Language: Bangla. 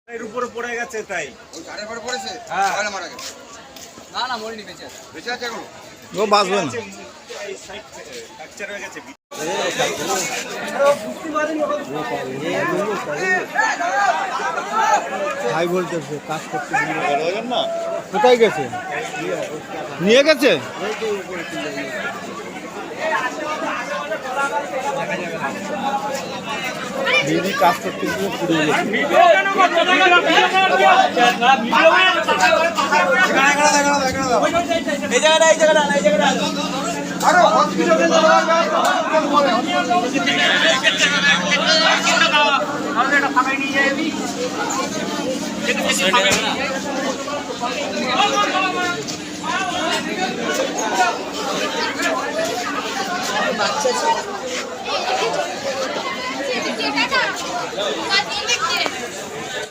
এর উপরে পড়ে গেছে তাই ওই ঝাড়ের পরে পড়েছে হ্যাঁ সকালে মারা গেছে না না মরিনি বেঁচে আছে বেঁচে আছে এখন ও বাঁচবে না এই সাইড ফ্র্যাকচার হয়ে গেছে হাই ভোল্টেজ কাজ করতে না কোথায় গেছে নিয়ে গেছে দিদি কাজ করতে গিয়ে পুড়ে গেছে